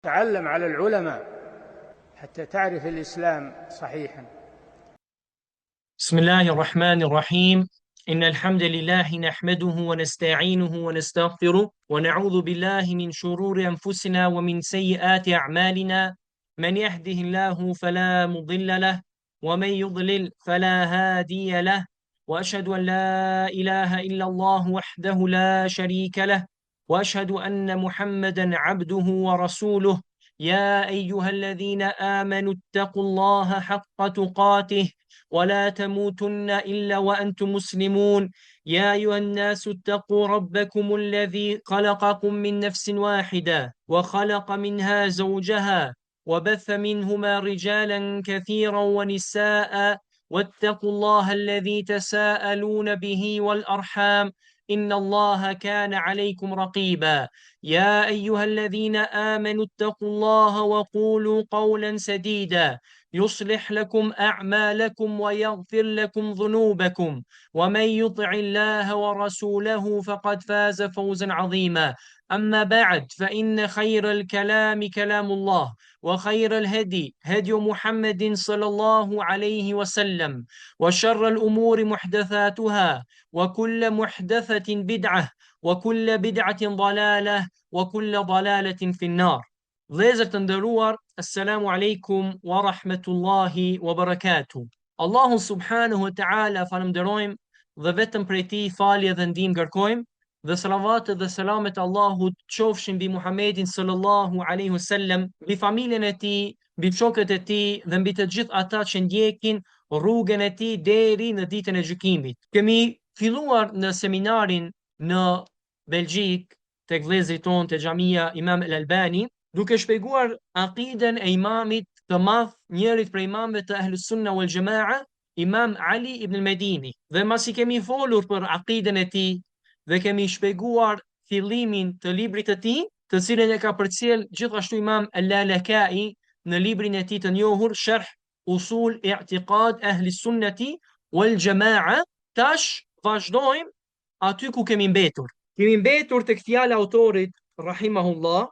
تعلم على العلماء حتى تعرف الإسلام صحيحا. بسم الله الرحمن الرحيم. إن الحمد لله نحمده ونستعينه ونستغفره ونعوذ بالله من شرور أنفسنا ومن سيئات أعمالنا. من يهده الله فلا مضل له ومن يضلل فلا هادي له، وأشهد أن لا إله إلا الله وحده لا شريك له، وأشهد أن محمدا عبده ورسوله. يا أيها الذين آمنوا اتقوا الله حق تقاته ولا تموتن إلا وأنتم مسلمون. يا أيها الناس اتقوا ربكم الذي خلقكم من نفس واحدة وخلق منها زوجها وبث منهما رجالا كثيرا ونساء، واتقوا الله الذي تساءلون به والأرحام، إن الله كان عليكم رقيبا. يا أيها الذين آمنوا اتقوا الله وقولوا قولا سديدا يصلح لكم أعمالكم ويغفر لكم ذنوبكم، ومن يطع الله ورسوله فقد فاز فوزا عظيما. أما بعد، فإن خير الكلام كلام الله، وخير الهدي هدي محمد صلى الله عليه وسلم، وشر الأمور محدثاتها، وكل محدثة بدعة، وكل بدعة ضلالة، وكل ضلالة في النار. Vëllezër të nderuar, assalamu alaikum wa rahmetullahi wa barakatuh. Allahun subhanahu wa ta'ala falenderojmë dhe vetëm prej tij falje dhe ndihmë kërkojmë, dhe salavatet dhe selamet e Allahut qofshin mbi Muhammedin sallallahu alaihi wasallam, mbi familjen e tij, mbi shokët e tij dhe mbi të gjithë ata që ndjekin rrugën e tij deri në ditën e gjykimit. Kemi filluar në seminarin në Belgjik tek vëllezërit tonë te xhamia Imam El Albani, duke shpjeguar akiden e imamit të madh, njërit prej imamëve të Ahlus Sunna wal Jamaa, Imam Ali ibn al-Medini. Dhe masi kemi folur për akiden e tij dhe kemi shpjeguar fillimin të librit të tij, të cilën e ka përcjell gjithashtu Imam Al-Lalaka'i në librin e tij të njohur Sharh Usul I'tiqad Ahli Sunnati wal Jamaa, tash vazhdojmë aty ku kemi mbetur. Kemi mbetur tek fjala e autorit rahimahullah,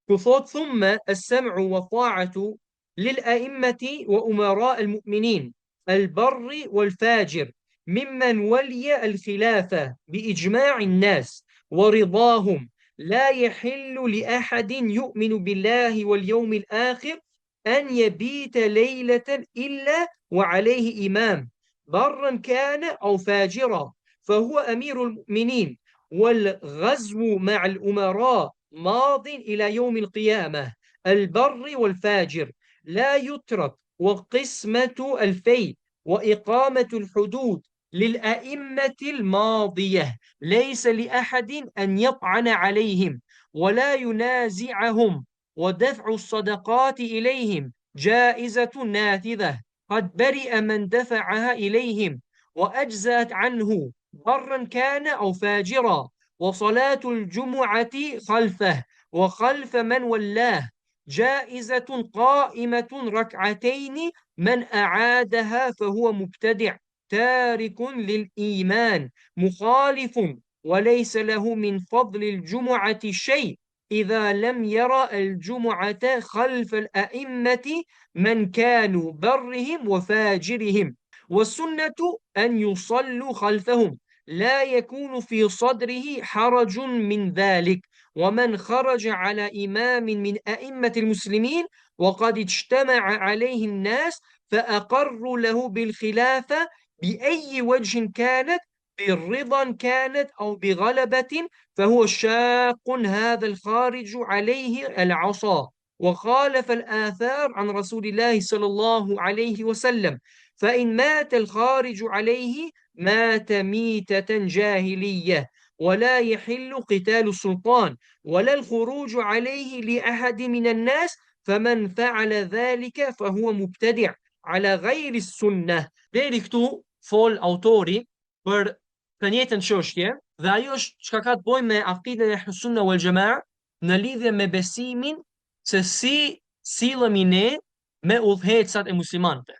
ku thot thumme as-sam'u wa ta'atu lil a'immati wa umara al-mu'minin al-barri wal-fajir mimman waliya al-khilafa bi ijma'i an-nas wa ridahum la yahillu li ahadin yu'minu billahi wal yawmil akhir an yabita laylatan illa wa alayhi imam barran kana aw fajira فهو أمير المؤمنين والغزو مع الأمراء ماض إلى يوم القيامة البر والفاجر لا يترك، وقسمة الفيء وإقامة الحدود للأئمة الماضية ليس لأحد أن يطعن عليهم ولا ينازعهم، ودفع الصدقات إليهم جائزة نافذة قد برئ من دفعها إليهم وأجزأت عنه برا كان أو فاجرا، وصلاة الجمعة خلفه وخلف من ولاه جائزة قائمة ركعتين، من أعادها فهو مبتدع تارك للإيمان مخالف، وليس له من فضل الجمعة شيء إذا لم يرى الجمعة خلف الأئمة من كانوا برهم وفاجرهم، والسنة أن يصلوا خلفهم لا يكون في صدره حرج من ذلك. ومن خرج على إمام من أئمة المسلمين وقد اجتمع عليه الناس فأقروا له بالخلافة بأي وجه كانت، بالرضا كانت أو بغلبة، فهو شاق هذا الخارج عليه العصا وخالف الآثار عن رسول الله صلى الله عليه وسلم، فإن مات الخارج عليه مات ميتة جاهلية، ولا يحل قتال السلطان ولا الخروج عليه لأحد من الناس، فمن فعل ذلك فهو مبتدع على غير السنة. Deri këtu fol autori për të njëjtën çështje, dhe ajo është çka ka të bëjë me akiden e Ahlus Sunna wal Jamaa në lidhje me besimin se si sillemi ne me udhëhecat e muslimanëve.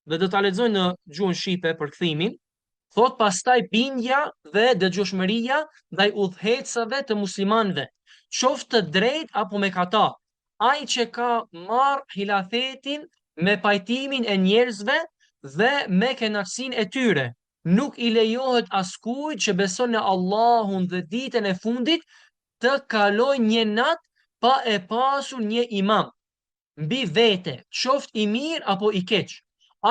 Dhe do ta lexoj në gjuhën shqipe për kthimin. Thot pastaj bindja dhe dëgjoshmëria ndaj udhëhecave të muslimanëve, qoftë të drejt apo me kata, ai që ka marrë hilafetin me pajtimin e njerëzve dhe me kënaqësinë e tyre. Nuk i lejohet askujt që beson në Allahun dhe ditën e fundit të kaloj një natë pa e pasur një imam mbi vete, qoft i mirë apo i keq.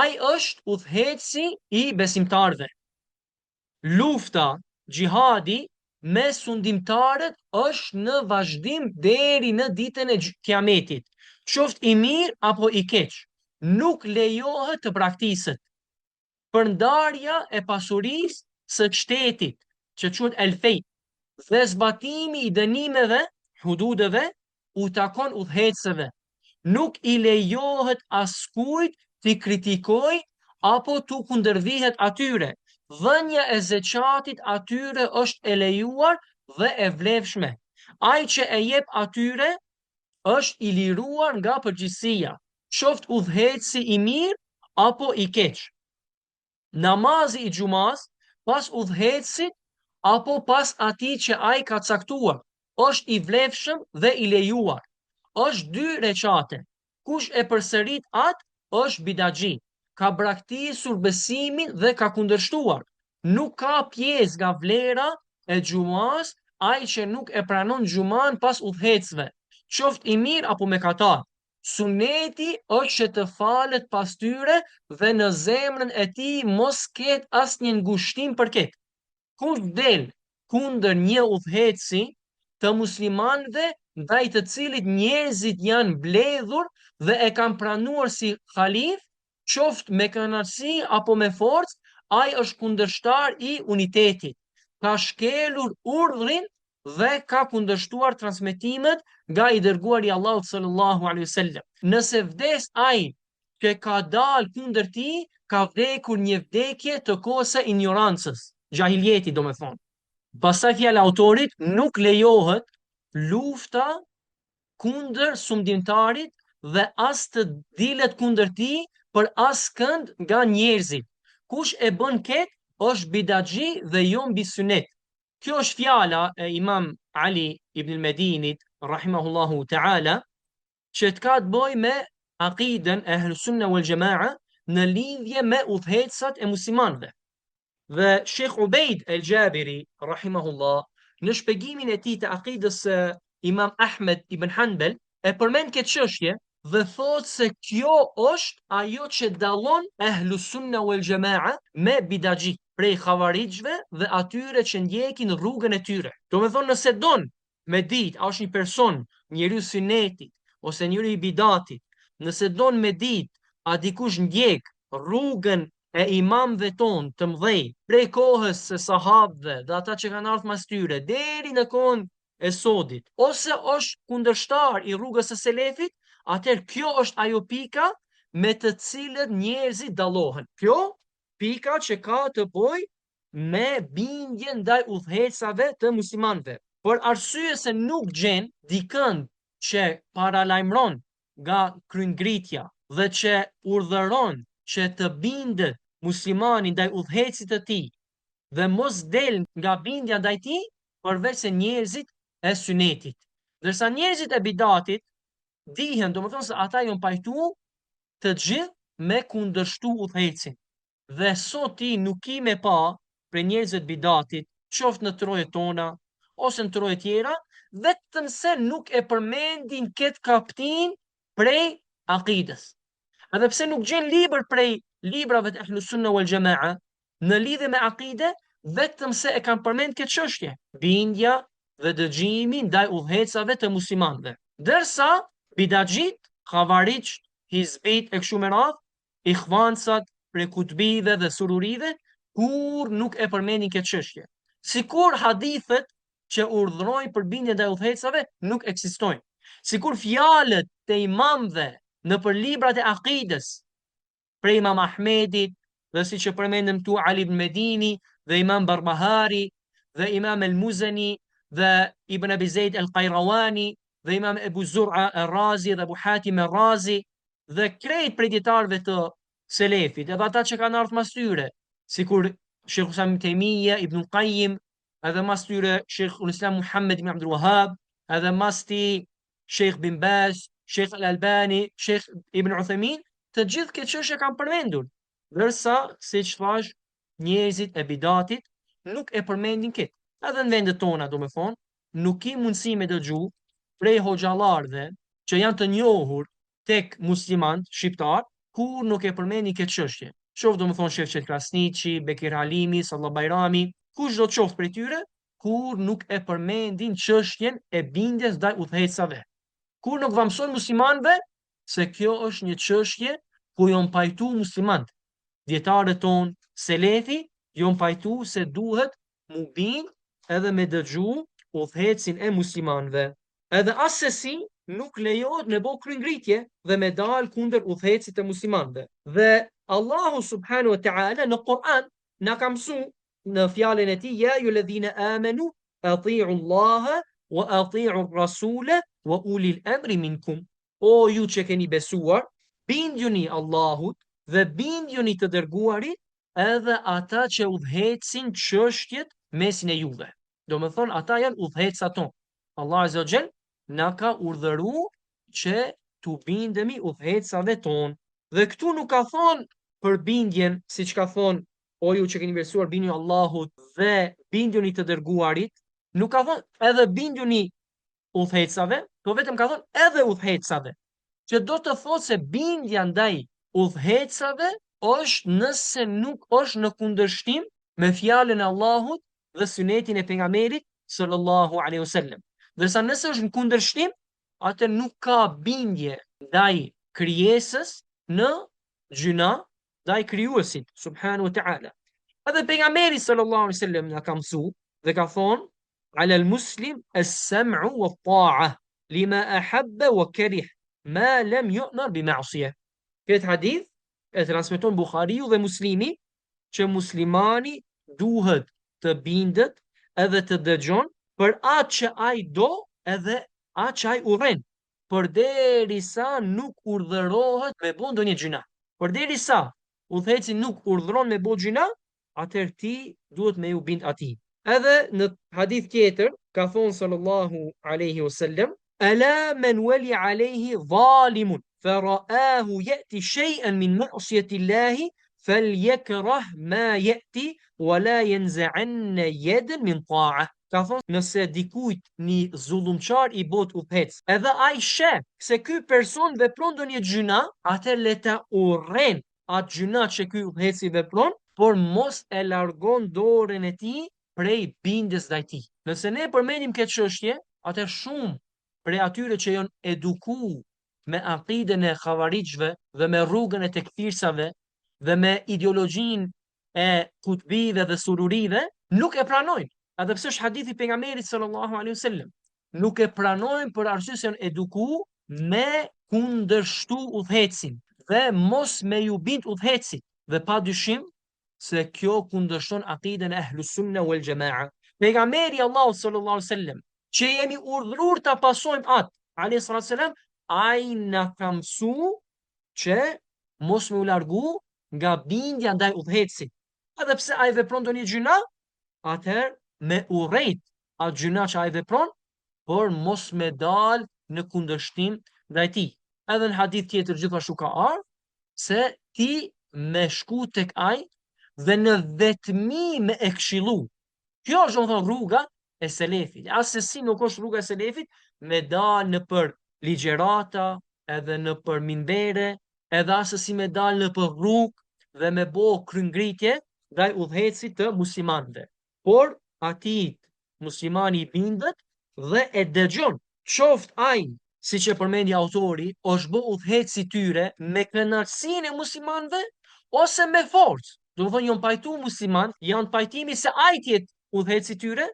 Ai është udhëheci i besimtarëve. Lufta, gjihadi me sundimtarët është në vazhdim deri në ditën e Kiametit. Qoft i mirë apo i keq, nuk lejohet të braktiset. Përndarja e pasurisë së shtetit, që quhet el-fej, dhe zbatimi i dënimeve, hududeve, u takon udhëhecëve. Nuk i lejohet askujt të kritikoj apo të kundërvihet atyre. Dhënia e zeqatit atyre është e lejuar dhe e vlefshme. Ai që e jep atyre është i liruar nga përgjegjësia, qoft udhëheci i mirë apo i keq. Namazi i xumas pas udhëhecit apo pas atij që ai ka caktuar është i vlefshëm dhe i lejuar. Është 2 recate. Kush e përsërit atë është bidaxhi, ka braktisur besimin dhe ka kundërshtuar. Nuk ka pjesë nga vlera e xumas ai që nuk e pranon xuman pas udhëhecëve, qoft i mirë apo mëkatar. Suneti është që të falet pas tyre dhe në zemrën e tij mos ketë asnjë ngushtim për këtë. Kush del kundër një udhëheci të muslimanëve ndaj të cilit njerëzit janë mbledhur dhe e kanë pranuar si halif, qoftë me kënaqësi apo me forcë, ai është kundërshtar i unitetit. Ka shkelur urdhrin dhe ka kundërshtuar transmetimet nga i dërguari i Allahut sallallahu alaihi wasallam. Nëse vdes ai që ka dalë kundër tij, ka vdekur një vdekje të kohës së ignorancës, jahiljeti domethënë. Pastaj fjala autorit, nuk lejohet lufta kundër sundimtarit dhe as të dilet kundër tij për askënd nga njerëzit. Kush e bën këtë është bidaxhi dhe jo mbi sunet. Kjo është fjala e Imam Ali ibn al-Medinit rahimahullahu ta'ala, që të ka të bëjë me aqiden e Ahlus Sunna wal Jamaa në lidhje me udhëhecat e muslimanëve. Dhe Sheikh Ubejd el-Jabiri rahimahullah në shpjegimin e tij të aqidës së Imam Ahmed ibn Hanbal e përmend këtë çështje dhe thotë se kjo është ajo që dallon Ahlus Sunna wal Jamaa me bidaxhi prej xhavarixhve dhe atyre që ndjekin rrugën e tyre. Domethënë, nëse don me ditë a është një person njeriu sunetit ose njeriu i bidatit, nëse don me ditë a dikush ndjek rrugën e imamëve ton të mëdhej prej kohës së sahabëve dhe ata që kanë ardhur pas tyre deri në kohën e sodit, ose është kundërshtar i rrugës së selefit, atëherë kjo është ajo pika me të cilët njerëzit dallohen. Kjo pika që ka të bëjë me bindje ndaj udhëhecave të muslimanëve. Për arsye se nuk gjen dikën që paralajmëron nga kryengritja dhe që urdhëron që të bindet muslimani ndaj udhëhecit të tij dhe mos del nga bindja ndaj tij, përveç se njerëzit e sunetit. Ndërsa njerëzit e bidatit dihen, domethënë se ata janë pajtu të gjithë me kundërshtu udhëhecin. Dhe sot ti nuk i me pa për njerëzit bidatit, qoftë në trojet tona ose në trojet tjera, vetëm se nuk e përmendin këtë kaptin prej aqidës. Edhe pse nuk gjen libër prej librave të Ahlus Sunna wal Jamaa në lidhje me aqide, vetëm se e kanë përmend këtë çështje, bindja dhe dëgjimi ndaj udhëhecave të muslimanëve. Dërsa bidaxhit, xhavarixht, hizbit e kështu me radhë, ikhwancat prej kutbive dhe sururive, kur nuk e përmendin këtë çështje. Sikur hadithet që urdhërojnë për bindje ndaj udhëhecave nuk ekzistojnë. Sikur fjalët të imamëve në për librat e aqidës prej Imam Ahmedit dhe siç e përmendëm tu Ali ibn Medini dhe Imam Barbahari dhe Imam el-Muzani dhe Ibn Abi Zaid el-Qayrawani dhe Imam Ebu Zur'a el-Razi dhe Abu Hatim el-Razi dhe krejt prej dietarëve të selefit edhe ata që kanë ardhur mas tyre, sikur Sheikh Islam ibn Taymija, Ibn Qayyim, edhe mas tyre Sheikh Islam Muhammad ibn Abdul Wahhab, edhe mas ti Sheikh bin Baz, Sheikh Al-Albani, Sheikh Ibn Uthaymin, të gjithë këtë çështje kanë përmendur. Ndërsa, siç thash, njerëzit e bidatit nuk e përmendin këtë. Edhe në vendet tona, domethënë, nuk ki mundësi me dëgju prej hoxhallarëve që janë të njohur tek muslimanët shqiptar, kur nuk e përmendin këtë çështje. Qoftë domethënë Shefqet Krasniqi, Bekir Halimi, Sallah Bajrami, kush do të qoftë prej tyre, kur nuk e përmendin çështjen e bindjes ndaj udhëhecave. Kur nuk vëmsojnë muslimanëve se kjo është një çështje ku janë pajtu muslimanët. Dietarët tonë, selefi, janë pajtu se duhet mu bind edhe me dëgju udhëhecin e muslimanëve. Edhe asesi nuk lejohet me bë kryengritje dhe me dal kundër udhëhecit të muslimanëve. Dhe Allahu subhanahu wa ta'ala në Kur'an na ka mësuar në fjalën e tij ya ayyuhalladhina amanu ati'u Allaha wa ati'u ar-rasula wa ulil amri minkum. O ju që keni besuar, bindjuni Allahut dhe bindjuni të dërguarit edhe ata që udhëhecin çështjet mesin e juve. Do me thonë, ata janë udhëhecat tonë. Allah Azza wa Jall na ka urdhëruar që tu bindemi udhëhecave tonë. Dhe këtu nuk ka thonë për bindjen, siç ka thonë, o ju që keni besuar, bindjuni Allahut dhe bindjuni të dërguarit, nuk ka thonë edhe bindjuni udhëhecave, po vetëm ka thonë edhe udhëhecave. Që do të thotë se bindja ndaj udhëhecave është nëse nuk është në kundërshtim me fjalën e Allahut dhe sunetin e pejgamberit sallallahu alaihi wasallam. Ndërsa nëse është në kundërshtim, atë nuk ka bindje ndaj krijesës në gjuna ndaj krijuesit subhanahu wa ta'ala. Edhe pejgamberi sallallahu alaihi wasallam na ka mësuar dhe ka thonë ala al-muslim as-sam'u wa at-ta'a lima ahabba wa karih ma lam yu'mar bi ma'siyah. Këtë hadith e transmeton Buhariu dhe Muslimi që muslimani duhet të bindet edhe të dëgjon për atë që ai do edhe atë që ai urren, përderisa nuk urdhërohet me bën ndonjë gjuna. Përderisa udhëheci nuk urdhëron me bën gjuna, atëherë ti duhet me u bind atij. Edhe në hadith tjetër ka thonë sallallahu alaihi wasallam, ala man wali alaihi zalimun فرآه يأتي شيئا من معصية الله فليكره ما يأتي ولا ينزعن يدا من طاعة. Ka thonë, nëse dikujt një zullumçar i bot udhëhec, edhe ai sheh se ky person vepron ndonjë gjuna, atëherë le ta urren atë gjuna që ky udhëheci vepron, por mos e largon dorën e tij prej bindjes ndaj tij. Nëse ne përmendim këtë çështje, atëherë shumë prej atyre që janë edukuar me aqiden e xhavarixhve dhe me rrugën e tekfirsave dhe me ideologjinë e kutbive dhe sururive, nuk e pranojnë. Edhe pse është hadithi pejgamberit sallallahu alaihi wasallam, nuk e pranojnë për arsye se janë edukuar me kundërshtu udhëhecin dhe mos me ju bind udhëhecit, dhe padyshim se kjo kundërshton aqiden e Ahlus Sunna wal Jamaa. Pejgamberi Allahu sallallahu alaihi wasallam, që jemi urdhëruar ta pasojmë atë, alayhi salatu wasalam, ai na ka mësuar që mos me u largu nga bindja ndaj udhëhecit. Edhe pse ai vepron ndonjë gjuna, atëherë me urrejt atë gjuna që ai vepron, por mos me dal në kundërshtim ndaj tij. Edhe në hadith tjetër gjithashtu ka ardhur se ti me shku tek ai dhe në vetmi me e këshillu. Kjo është domethënë rruga e selefit. Asesi nuk është rruga e selefit me dal në për ligjerata, edhe në për minbere, edhe asesi me dal në për rrugë dhe me bo kryengritje ndaj udhëhecit të muslimanëve. Por atit muslimani i bindet dhe e dëgjon, qoftë ai, siç e përmendi autori, është bë udhëheci tyre me kënaqësinë e muslimanëve ose me forcë. Do të thonë janë pajtu musliman, janë pajtimi se ai tjetë udhëheci tyre,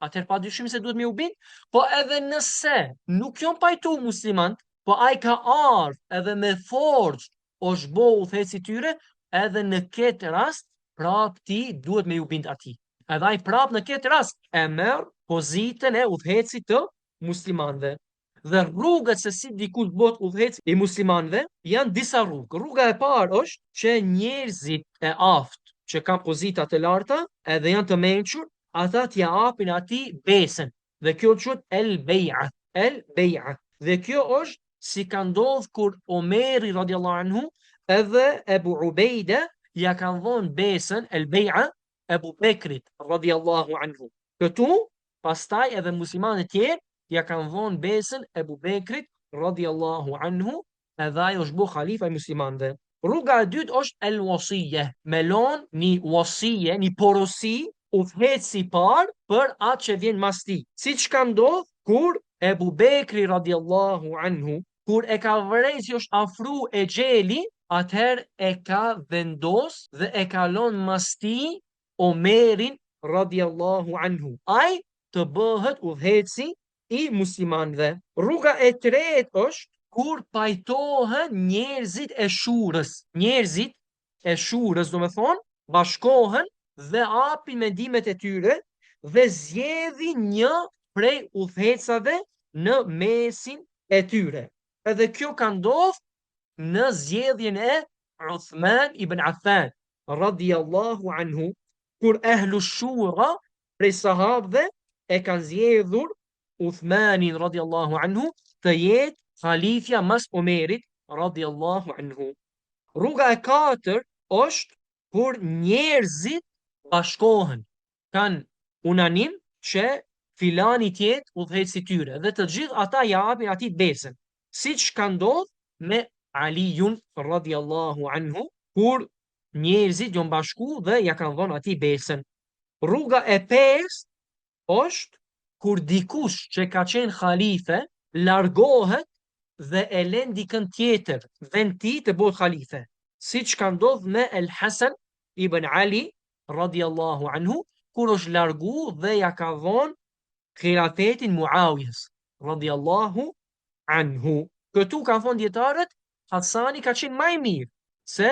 atëherë padyshim se duhet me u bind, po edhe nëse nuk janë pajtu muslimant, po ai ka ardhur edhe me forcë është bë udhëheci tyre, edhe në këtë rast prap ti duhet me u bind atij. Edhe ai prap në këtë rast e merr pozitën e udhëhecit të muslimanëve. Dhe rrugët se si dikush bëhet udhëhec i muslimanëve janë disa rrugë. Rruga e parë është që njerëzit e aftë që kanë pozita të larta edhe janë të mençur, ata t'ja apin atij besën. Dhe kjo quhet el bei'a. El bei'a. Dhe kjo është si ka ndodhur kur Omeri radiallahu anhu edhe Ebu Ubejde ja kanë dhënë besën el bej'a Ebu Bekrit radiallahu anhu. Këtu pastaj edhe muslimanët tjerë ja kanë dhënë besën Ebu Bekrit radiallahu anhu, edhe ai është bu khalifa i muslimanëve. Rruga e dytë është el wasije, me lon një wasije, një porosi udhëheci i parë për atë që vjen mas tij. Siç ka ndodhur kur Ebu Bekri radiallahu anhu, kur e ka vërejtë që është afru e gjeli, atëherë e ka vendos dhe e ka lënë mas tij Omerin radiallahu anhu, ai të bëhet udhëheci i muslimanëve. Rruga e tretë është kur pajtohen njerëzit e shurës. Njerëzit e shurës, do me thonë, bashkohen dhe apin mendimet e tyre dhe zgjedhin një prej udhëhecave në mesin e tyre. Edhe kjo ka ndodhur në zgjedhjen e Uthman ibn Affan radiallahu anhu, kur ehlu shura prej sahabëve e kanë zgjedhur Uthmanin radiallahu anhu të jetë khalifja mas Omerit radiallahu anhu. Rruga e katër është kur njerëzit bashkohen, kanë unanim që filani tjetë udhëheci i tyre dhe të gjithë ata ja japin atij besën, siç ka ndodhur me Aliun radiallahu anhu, kur njerëzit janë bashku dhe ja kanë dhënë atij besën. Rruga e pestë është kur dikush që ka qenë khalife largohet dhe e lën dikën tjetër vend tij të bëhet khalife, siç ka ndodhur me El Hasan ibn Ali radiallahu anhu, kur është largu dhe ja ka dhënë khilafetin Muawiyes radiallahu anhu. Këtu kanë thonë dietarët, Hasani ka qenë më i mirë se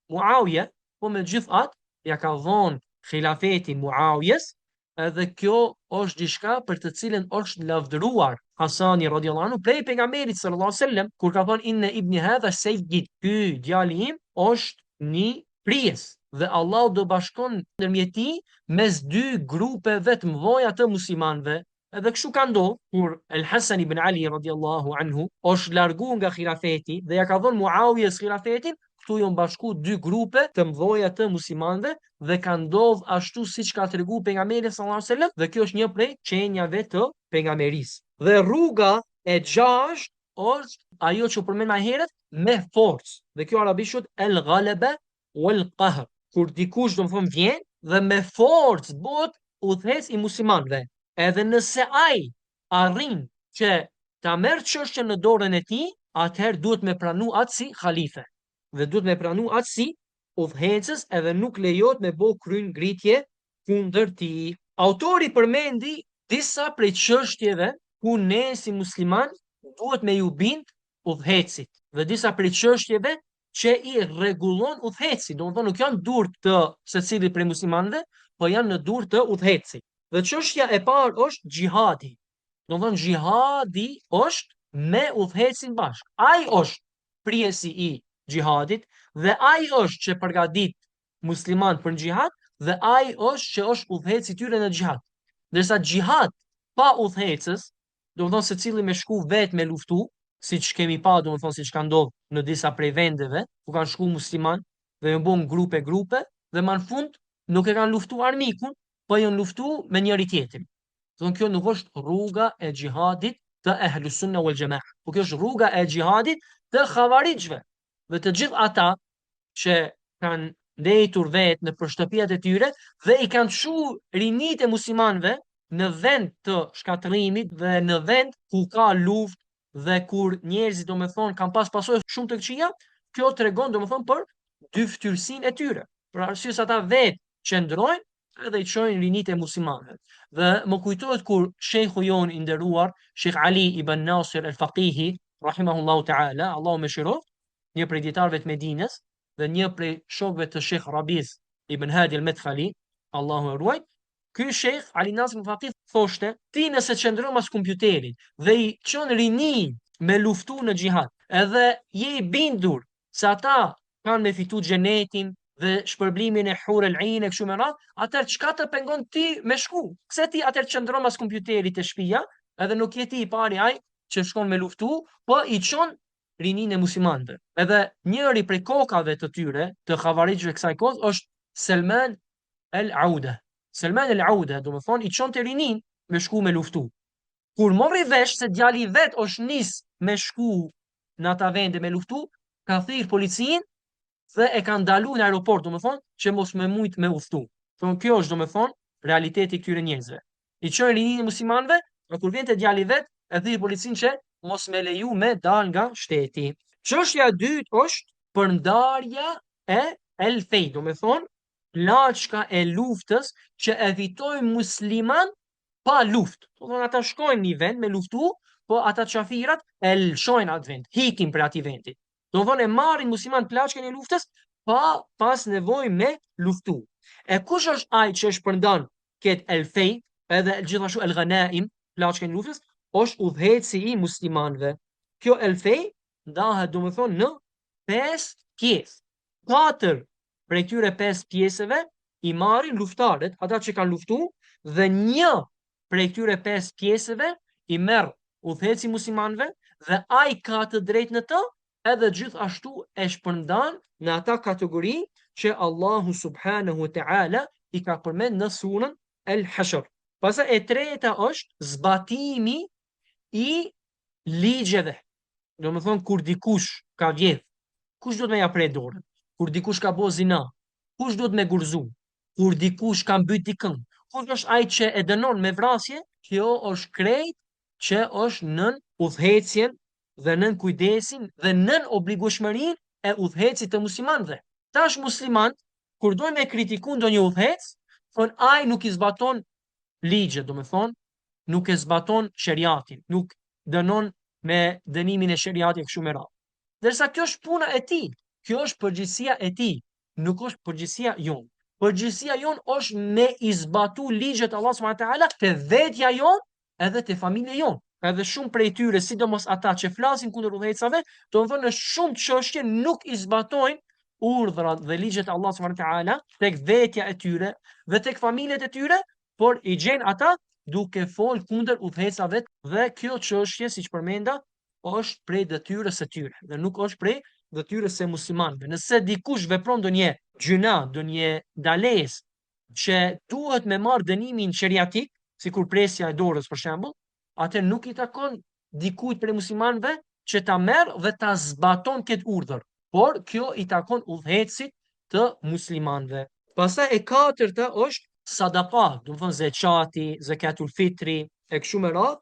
Muawiya, po me gjithë atë ja ka dhënë khilafetin Muawiyes, edhe kjo është diçka për të cilën është lavdëruar Hasani radiallahu anhu prej pejgamberit sallallahu alaihi wasallam, kur ka thonë inna ibni hadha sayyid, ky djali im është një prijes dhe Allah do bashkon ndërmjet tij mes dy grupeve të mëdha të muslimanëve. Edhe kështu ka ndodhur kur El Hasan ibn Ali radiallahu anhu është largu nga khilafeti dhe ja ka dhënë Muawiyes khilafetin, këtu janë bashku dy grupe të mëdha të muslimanëve dhe ka ndodhur ashtu siç ka treguar pejgamberi sallallahu alaihi wasallam, dhe kjo është një prej çënjave të pejgamberisë. Dhe rruga e gjashtë është ajo që përmend më herët, me forcë. Dhe kjo arabisht quhet el ghalaba wal qahr. Kur dikush do të thonë vjen dhe me forcë bëhet udhëhec i muslimanëve. Edhe nëse ai arrin që ta merr çështjen në dorën e tij, atëherë duhet me pranu atë si khalife dhe duhet me pranu atë si udhëhecës, edhe nuk lejohet me bë kryen ngritje kundër tij. Autori përmendi disa prej çështjeve ku ne si musliman duhet me ju bind udhëhecit dhe disa prej çështjeve që i rregullon udhëheci, domethënë nuk janë durt të secilit prej muslimanëve, po janë në durt të udhëhecit. Dhe çështja e parë është xhihadi. Domethënë xhihadi është me udhëhecin bashk. Ai është prijesi i xhihadit dhe ai është që përgatit musliman për xhihad dhe ai është që është udhëheci i tyre në xhihad. Ndërsa xhihad pa udhëhecës, domethënë secili me shku vetë me luftu, siç kemi pa, domethënë siç ka ndodhur në disa prej vendeve ku kanë shku musliman dhe janë bën grupe dhe më në fund nuk e kanë luftuar armikun, po janë luftu me njëri tjetrin. Domethënë kjo nuk është rruga e xhihadit të Ahlus Sunna wal Jamaa, por kjo është rruga e xhihadit të Khawarijve dhe të gjithë ata që kanë ndëtur vetë në shtëpiat e tyre dhe i kanë çu rinit e muslimanëve në vend të shkatërimit dhe në vend ku ka luftë dhe kur njerëzit domethënë kanë pasojë shumë të këqija. Kjo tregon domethënë për dyftyrsinë e tyre, për arsye se ata vetë qëndrojnë edhe i çojnë rinit e muslimanëve. Dhe më kujtohet kur shejhu jon i nderuar Sheikh Ali ibn Nasir al-Faqihi rahimahullahu taala, Allahu mëshiroft, një prej dietarëve të Medinës dhe një prej shokëve të Sheikh Rabiz ibn Hadi al-Madkhali, Allahu e ruaj. Ky Sheikh Ali Nasir al-Faqih thoshte, ti nëse qëndron mas kompjuterit dhe i çon rini me luftu në xhihad, edhe je i bindur se ata kanë me fitu xhenetin dhe shpërblimin e hurul ain e kështu me radhë, atëherë çka të pengon ti me shku? Pse ti atëherë qëndron mas kompjuterit të shtëpia, edhe nuk je ti i pari ai që shkon me luftu, po i çon rinin e muslimanëve. Edhe njëri prej kokave të tyre, të xhavarixhëve kësaj kohë, është Selman el-Auda. Selman el-Auda, do të thonë, i çonte rinin me shku me luftu. Kur mori vesh se djali i vet është nis me shku në ata vende me luftu, ka thirr policinë dhe e kanë ndaluar në aeroport, do të thonë, që mos më mujt me udhtu. Thonë kjo është, do të thonë, realiteti i këtyre njerëzve. I çojnë rinin e muslimanëve, por kur vjen te djali i vet, e thirr policinë që mos me leju me dal nga shteti. Çështja e dytë është përndarja e el fej, do të thonë, plaçka e luftës që evitojnë musliman pa luftë. Do të thonë ata shkojnë në një vend me luftu, po ata qafirat e lëshojnë atë vend, hikin për atij vendi. Do të thonë e marrin musliman plaçkën e luftës pa pas nevojë me luftu. E kush është ai që është përndan këtë el fej, edhe gjithashtu el ghanaim, plaçkën e luftës, është udhëheci i muslimanëve. Kjo el fej ndahet, do të thonë, në 5 pjesë. 4 prej këtyre 5 pjesëve i marrin luftarët, ata që kanë luftu, dhe një prej këtyre 5 pjesëve i merr udhëheci i muslimanëve dhe ai ka të drejtë në të, edhe gjithashtu e shpërndan në ata kategori që Allahu subhanahu wa ta'ala i ka përmend në surën El-Hashr. Pastaj e treta është zbatimi i ligjeve. Do të thonë kur dikush ka vjedh, kush duhet me ja prej dorën? Kur dikush ka bo zina, kush duhet me gurzu? Kur dikush ka mbyt dikën, kush është ai që e dënon me vrasje? Kjo është krejt që është nën udhëhecjen dhe nën kujdesin dhe nën obligueshmërinë e udhëhecit të muslimanëve. Tash musliman, kur dojnë me kritiku ndonjë udhëhec, thonë ai nuk i zbaton ligjet, do me thonë, nuk e zbaton sheriatin, nuk dënon me dënimin e sheriatit kështu me radhë. Derisa kjo është puna e tij, kjo është përgjegjësia e tij, nuk është përgjegjësia jonë. Përgjegjësia jonë është me i zbatu ligjet Allah subhanahu wa taala te vetja jonë edhe te familja jonë. Edhe shumë prej tyre, sidomos ata që flasin kundër udhëhecave, do të thonë në shumë çështje nuk i zbatojnë urdhrat dhe ligjet e Allah subhanahu wa taala tek vetja e tyre dhe tek familjet e tyre, por i gjen ata duke fol kundër udhëhecave dhe kjo çështje, siç përmenda, është prej detyrës së tyre dhe nuk është prej detyrës së muslimanëve. Nëse dikush vepron ndonjë gjuna, ndonjë dalesë që duhet me marr dënimin sheriatik, sikur presja e dorës për shembull, atë nuk i takon dikujt prej muslimanëve që ta merr dhe ta zbaton këtë urdhër, por kjo i takon udhëhecit të muslimanëve. Pastaj e katërta është sadaka, do të thonë zeqati, zakatul fitri, e kështu me radhë,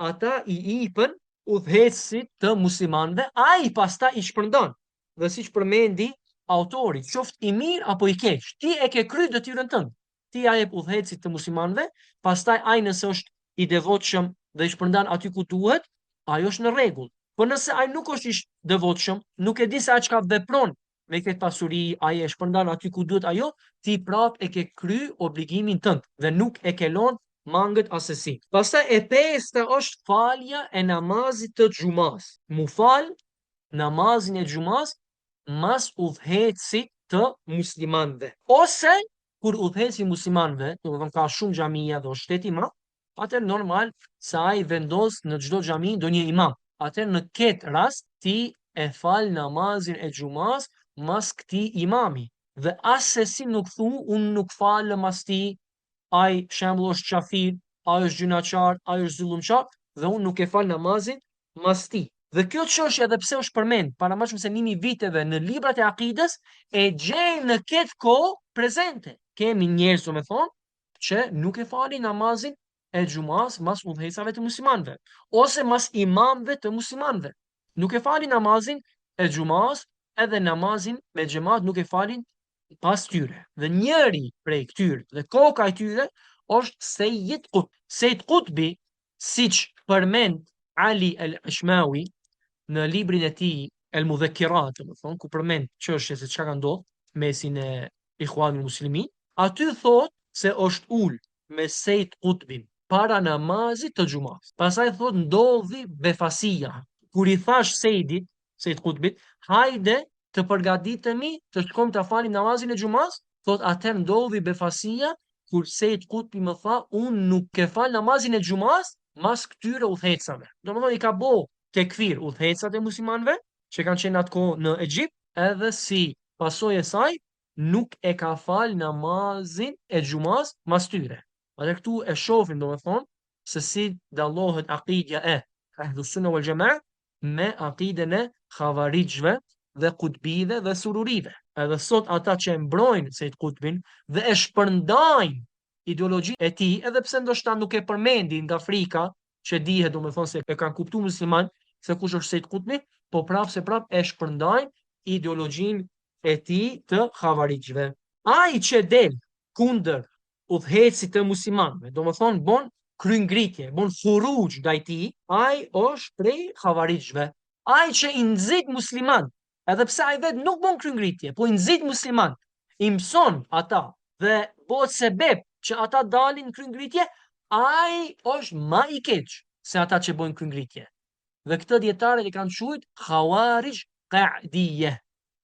ata i ipën udhëhecit të muslimanëve, ai pastaj i shpërndan. Dhe siç përmendi autori, qoftë i mirë apo i keq, ti e ke kryer detyrën tënde. Ti ja jep udhëhecit të muslimanëve, pastaj ai nëse është i devotshëm dhe i shpërndan aty ku duhet, ajo është në rregull. Po nëse ai nuk është i devotshëm, nuk e di se çka vepron me këtë pasuri, ai e shpërndan aty ku duhet ajo, ti prap e ke kry obligimin tënd dhe nuk e ke lënë mangët asesi. Pastaj e pesta është falja e namazit të xumas. Mu fal namazin e xumas mas udhëhecit të muslimanëve. Ose kur udhëheci muslimanëve, do të thonë ka shumë xhamia dhe shteti i madh, atë normal se ai vendos në çdo xhami ndonjë imam. Atë në këtë rast ti e fal namazin e xumas mas këtij imami. Dhe asesi nuk thu unë nuk falë mas ti, ai shembull është qafir, ai është gjynaçar, ai është zullumçar dhe unë nuk e fal namazin mas ti. Dhe kjo çështje edhe pse është përmend para më shumë se 1000 viteve në librat e akides, e gjejmë në këtë kohë prezente. Kemi njerëz, do të thonë, që nuk e falin namazin e xumas mas udhëhecave të muslimanëve, ose mas imamëve të muslimanëve. Nuk e falin namazin e xumas, edhe namazin me xhamat nuk e falin pas tyre. Dhe njëri prej këtyre dhe koka e tyre është Seyyid Qutb. Seyyid Qutbi, siç përmend Ali el-Ishmawi në librin e tij El Mudhakkirat, do të thonë, ku përmend çështje se çka ka ndodhur mesin e Ikhwanul Muslimin, aty thotë se është ul me Seyyid Qutbin para namazit të xumas. Pastaj thotë ndodhi befasia. Kur i thash Seyyidit, Seyyid Qutbit, hajde të përgatitemi të shkojmë të falim namazin e xumas, thot atë ndodhi befasia kur Seyyid Qutbi më tha, unë nuk e fal namazin e xumas mas këtyre udhëhecave. Domethënë i ka bo tekfir udhëhecat e muslimanëve që kanë qenë atë kohë në Egjipt, edhe si pasojë e saj nuk e ka fal namazin e xhumas mas tyre. Edhe këtu e shohim domethënë se si dallohet akidja e Ahlus Sunna wal Jamaa me akiden e Khawarijve dhe Kutbive dhe Sururive. Edhe sot ata që e mbrojnë Sejt Kutbin dhe e shpërndajnë ideologji e tij, edhe pse ndoshta nuk e përmendin nga frika që dihet domethënë se e kanë kuptuar musliman se kush është Sejt Kutbi, po prap e shpërndajnë ideologjin e tij të Khawarijve. Ai që del kundër udhëhecit të muslimanëve, domethënë bon kryengritje, bon furuj ndaj tij, ai është prej Khawarijve. Ai që i nxit musliman, edhe pse ai vet nuk bon kryengritje, po i nxit musliman, i mëson ata dhe bëhet sebeb që ata dalin kryengritje, ai është më i keq se ata që bojnë kryengritje. Dhe këtë dietarët e kanë quajtur Khawarij Qa'diyye.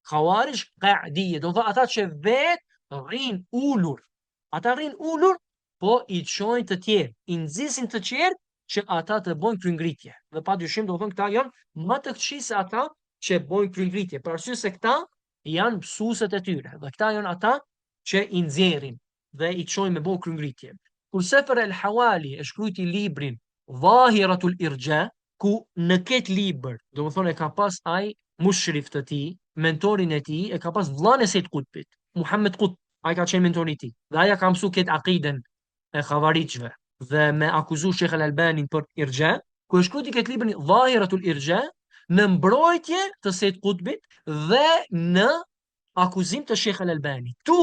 Khawarij Qa'diyye, do thotë ata që vet rrin ulur. Ata rrin ulur, po i çojnë të tjerë, i nxisin të tjerë që ata të bojnë kryengritje. Dhe padyshim do thonë këta janë më të këqij se ata që bojnë kryengritje, për arsye se këta janë mësuesit e tyre. Dhe këta janë ata që i nxjerrin dhe i çojnë me bojnë kryengritje. Kur Sefer El Hawali e shkruajti librin Zahiratul Irja, ku në këtë libër, do më thonë e ka pas ai mushrif të tij, mentorin e tij, e ka pas vllahën e Sejt Kutbit, Muhammed Qutb, ai ka qenë mentori i tij. Dhe ai ka mësuar këtë akiden e Khawarijve dhe me akuzu Sheikh Al-Albanin për Irja, ku e shkruajti këtë librin Zahiratul Irja në mbrojtje të Sejt Kutbit dhe në akuzim të Sheikh Al-Albani. Tu,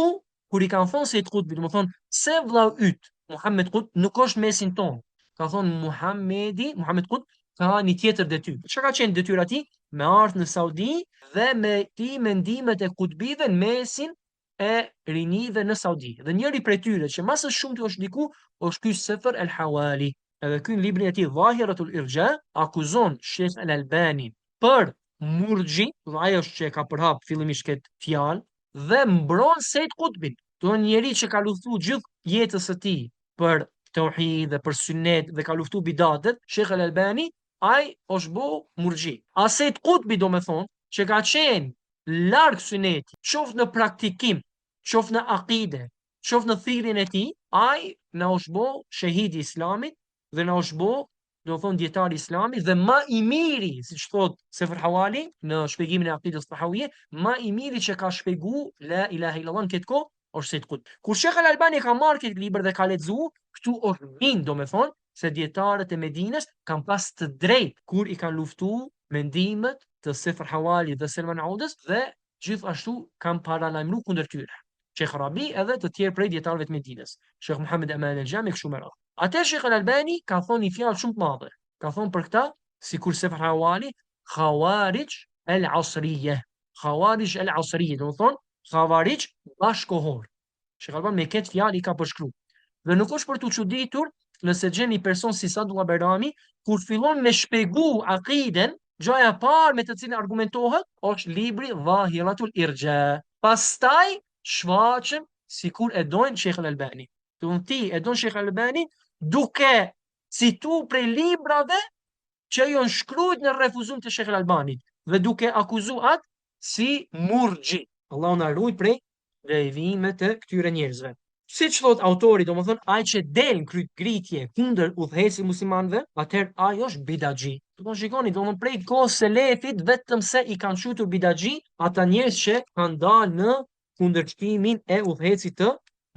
kur i kanë thonë Sejt Kutbit, do më thonë se vllau yt, Muhammed Qutb, nuk është mesin tonë. Ka thonë Muhammed Qutb ka një tjetër detyrë. Çka ka qenë detyra e tij? Me ardhur në Saudi dhe me ti mendimet e Kutbive në mesin e rinive në Saudi. Dhe njëri prej tyre që më së shumti është diku, është ky Sefer El Hawali. Edhe ky në librin e tij Zahiratul Irja akuzon Sheikh Al-Albani për murxhi, dhe ai është që e ka përhap fillimisht këtë fjalë dhe mbron Sejt Kutbin. Do një njeri që ka luftuar gjithë jetës së tij për tauhid dhe për sunnet dhe ka luftuar bidatet, Sheikh Al-Albani ai është bo murxhi. A Sejt Kutbi do me thonë që ka qenë larg sunnetit, qoftë në praktikim, qoftë në akide, qoftë në thirrjen e tij, ai na është bo shahidi i Islamit dhe na është bo, do thonë dietari i Islamit dhe më i miri, siç thot Sefer Hawali në shpjegimin e akidës tahawiyye, më i miri që ka shpjeguar la ilaha illallah në këtë kohë është Sejt Kutbi. Kur Sheikh Al-Albani ka marrë këtë libër dhe ka lexuar, këtu është bin, do me thonë, se dietarët e Medinës kanë pas të drejtë kur i kanë luftuar mendimet të Sefer Hawali dhe Selman Audës dhe gjithashtu kanë paralajmëruar kundër tyre. Sheikh Rabi edhe të tjerë prej dietarëve të Medinës, Sheikh Muhammed Aman al-Jami kështu me radhë. Atë Sheikh Al-Albani ka thonë një fjalë shumë të madhe. Ka thonë për këta, sikur Sefer Hawali, Khawarij al-Asriyye. Khawarij al-Asriyye, do të thonë Khawarij bashkohor. Sheikh Al-Albani me këtë fjalë i ka përshkruar. Dhe nuk është për të çuditur nëse gjen një person si Sadullah Berami, kur fillon me shpjegu akiden, gjaja parë me të cilën argumentohet është libri Zahiratul Irja. Pastaj shfaqen sikur e dojnë Sheikh Al-Albani. Do ti e don Sheikh Al-Albani duke citu prej librave që janë shkruajtur në refuzim të Sheikh Al-Albanit dhe duke akuzuar atë si murxhi. Allahu na ruaj prej levimet të këtyre njerëzve. Siç thot autori, domethënë ai që del në kryegritje kundër udhëhecit muslimanëve, atëherë ai është bidaxhi. Do të shikoni, domethënë prej kohës së selefit vetëm se i kanë quajtur bidaxhi ata njerëz që kanë dalë në kundërshtimin e udhëhecit të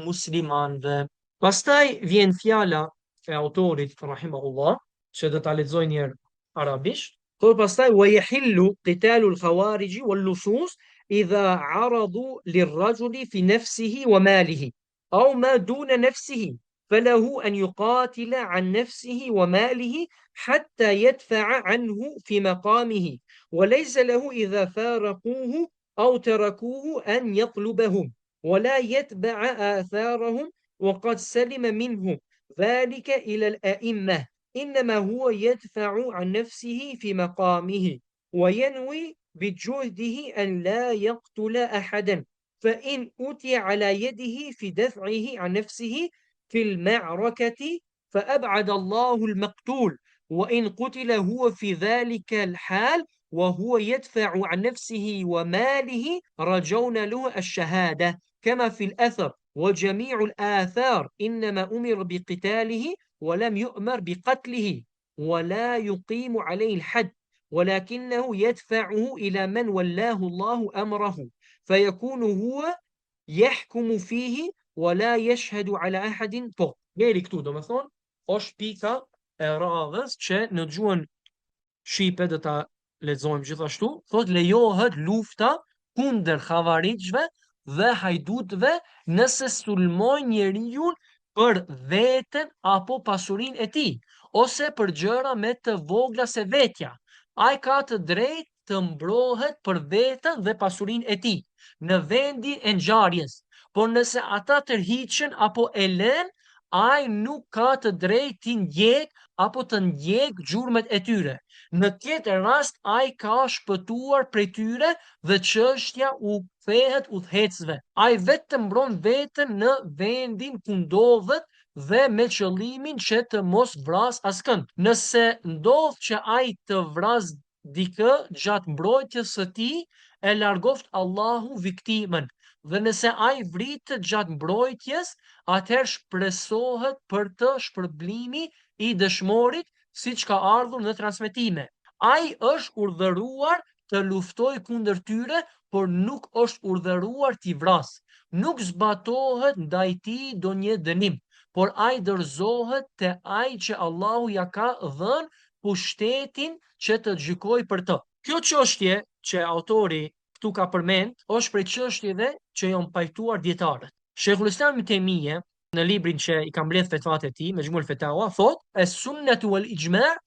muslimanëve. Pastaj vjen fjala e autorit rahimahullah, që do ta lexoj një herë arabisht. Por pastaj wa yahillu qitalu al-khawarij wal-lusus idha aradu lirrajuli fi nafsihi wa malihi أو ما دون نفسه فله أن يقاتل عن نفسه وماله حتى يدفع عنه في مقامه وليس له إذا فارقوه أو تركوه أن يطلبهم ولا يتبع آثارهم وقد سلم منهم ذلك إلى الأئمة إنما هو يدفع عن نفسه في مقامه وينوي بجهده أن لا يقتل أحدا فإن أتي على يده في دفعه عن نفسه في المعركة فأبعد الله المقتول وإن قتل هو في ذلك الحال وهو يدفع عن نفسه وماله رجون له الشهادة كما في الأثر وجميع الآثار إنما أمر بقتاله ولم يؤمر بقتله ولا يقيم عليه الحد ولكنه يدفعه إلى من ولاه الله أمره فيكون هو يحكم فيه ولا يشهد على أحد. Po, deri këtu do me thonë, është pika e radhës që në gjuhën shqipe do ta lexojmë gjithashtu, thot lejohet lufta kundër xavaritëve dhe hajdutëve nëse sulmojnë njeriu për veten apo pasurinë e tij, ose për gjëra me të vogla se vetja. Ai ka të drejtë të mbrohet për veten dhe pasurinë e tij në vendin e ngjarjes, por nëse ata tërhiqen apo e lën, ai nuk ka të drejtë të ndjek apo të ndjek gjurmët e tyre. Në tjetër rast, ai ka shpëtuar prej tyre dhe çështja u kthehet udhëhecësve. Ai vetëm mbron veten në vendin ku ndodhet dhe me qëllimin që të mos vras askënd. Nëse ndodh që ai të vras dikë gjatë mbrojtjes së tij, e largoft Allahu viktimën. Dhe nëse ai vritet gjatë mbrojtjes, atëherë shpresohet për të shpërblimi i dëshmorit, siç ka ardhur në transmetime. Ai është urdhëruar të luftojë kundër tyre, por nuk është urdhëruar t'i vrasë. Nuk zbatohet ndaj tij ndonjë dënim, por ai dorëzohet te ai që Allahu ja ka dhënë pushtetin që të gjykojë për të. Kjo çështje që autori këtu ka përmend është prej çështjeve që janë pajtuar dietarët. Sheikhul Islam Ibn Taymiyah në librin që i ka mbledh fetvat e tij, Majmu' al-Fatawa, thot: "Es-sunnatu wal-ijma'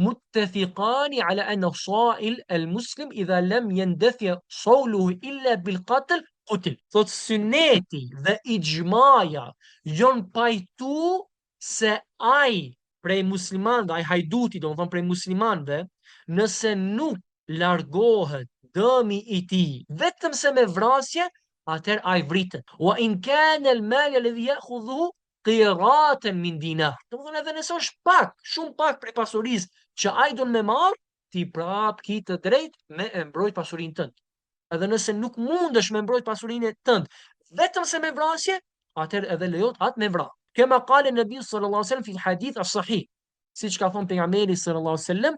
muttafiqan ala anna sa'il al-muslim idha lam yandafi sawluhu illa bil-qatl qutil." Thot sunneti dhe ijmaja janë pajtu se ai prej muslimanëve, ai hajduti, domethënë prej muslimanëve, nëse nuk largohet dëmi i tij vetëm se me vrasje, atëherë ai vritet. Wa in kana al-mal alladhi ya'khudhuhu qiratan min dinar. Domethënë edhe nëse është pak, shumë pak prej pasurisë që ai don me marr, ti prap ki të drejtë me e mbrojt pasurinë tënde. Edhe nëse nuk mundesh me mbrojt pasurinë tënde vetëm se me vrasje, atëherë edhe lejohet atë me vrasje. Kema qala Nabi sallallahu alaihi wasallam fi hadith as-sahih. Siç ka thënë pejgamberi sallallahu alaihi wasallam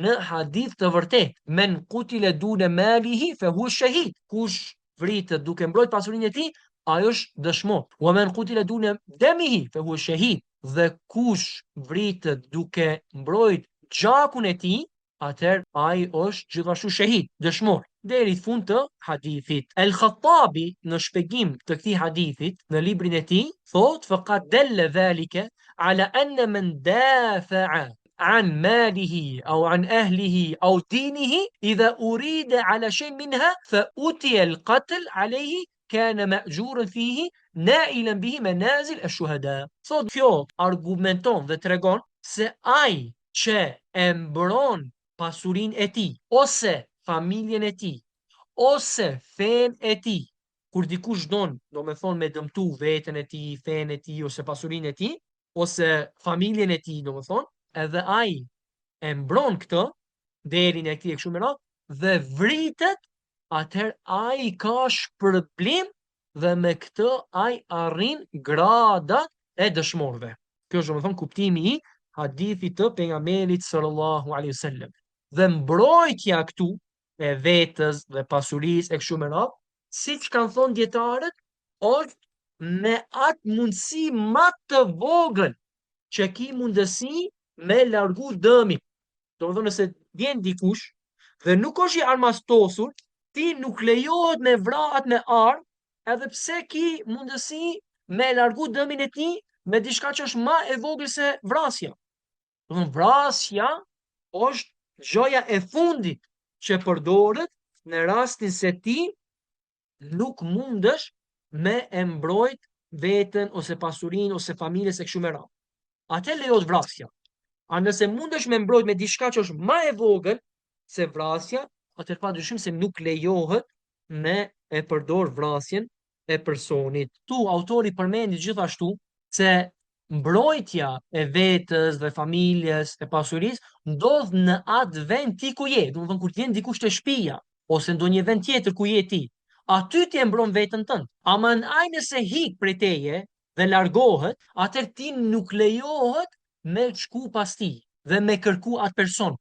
në hadith të vërtet, men qutila duna malihi fa huwa shahid. Kush vritet duke mbrojt pasurinë e tij, ai është dëshmor. Wa man qutila duna damihi fa huwa shahid. Dhe kush vritet duke mbrojt gjakun e tij, atëherë ai është gjithashtu shahid, dëshmor. Deri në fund të hadithit. El-Khattabi në shpjegim të këtij hadithit në librin e tij thot: "Faqad dalla dhalika ala anna man dafa'a عن ماله أو عن أهله أو دينه إذا أريد على شيء منها فأتي القتل عليه كان مأجورا فيه نائلا به منازل الشهداء." Thot kjo argumenton dhe tregon se ai që e mbron pasurinë e tij ose familjen e tij ose fen e tij, kur dikush don, domethënë me dëmtu veten e tij, fen e tij ose pasurinë e tij ose familjen e tij, domethënë edhe ai e mbron këtë derin e këtij e kështu me radhë dhe vritet, atëherë ai ka shpërblim dhe me këtë ai arrin gradat e dëshmorëve. Kjo është domethënë kuptimi i hadithit të pejgamberit sallallahu alaihi wasallam. Dhe mbrojtja këtu e vetës dhe pasurisë e kështu me radhë, siç kanë thonë dietarët, është me atë mundësi më të vogël që ki mundësi me largu dëmin. Domethënë nëse vjen dikush dhe nuk është i armastosur, ti nuk lejohet me vrahat me armë, edhe pse ki mundësi me largu dëmin e tij me diçka që është më e vogël se vrasja. Domethënë vrasja është gjoja e fundit që përdoret në rastin se ti nuk mundesh me e mbrojt veten ose pasurinë ose familjes e kështu me radhë. Atë lejohet vrasja. A nëse mundesh me mbrojt me diçka që është më e vogël se vrasja, atëherë padyshim se nuk lejohet me e përdor vrasjen e personit. Tu autori përmendi gjithashtu se mbrojtja e vetës dhe familjes e pasurisë ndodh në atë vend ti ku je. Do të thonë kur të vjen dikush te shtëpia ose ndonjë vend tjetër ku je ti, aty ti e mbron veten tënd. Ama ai nëse hik prej teje dhe largohet, atëherë ti nuk lejohet me shku pas tij dhe me kërku atë person,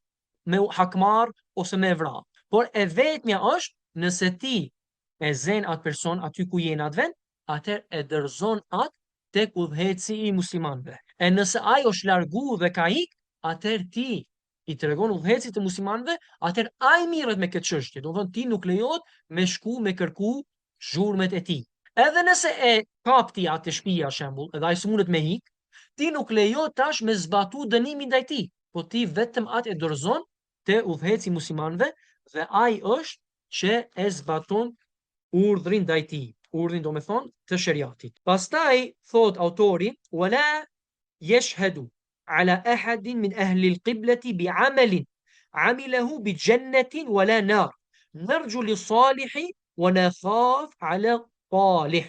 me hakmar ose me vrar. Por e vetmja është nëse ti e zen atë person aty ku je në atë vend, atëherë e dërzon atë tek udhëheci i muslimanëve. E nëse ai është largu dhe ka ik, atëherë ti i tregon udhëhecit të muslimanëve, atëherë ai mirret me këtë çështje. Do thonë ti nuk lejohet me shku me kërku zhurmet e tij. Edhe nëse e kapti atë shtëpia shembull, edhe ai s'mundet me ik, ti nuk lejohet tash me zbatu dënimin ndaj tij, po ti vetëm atë e dorëzon te udhëheci i muslimanëve dhe ai është që e zbaton urdhrin ndaj tij. Urdhrin do me thonë të shariatit. Pastaj thot autori, wala yashhadu ala ahadin min ahli al-qiblati bi'amalin amilahu bi jannatin wala nar narju li salihi wa nakhaf ala talih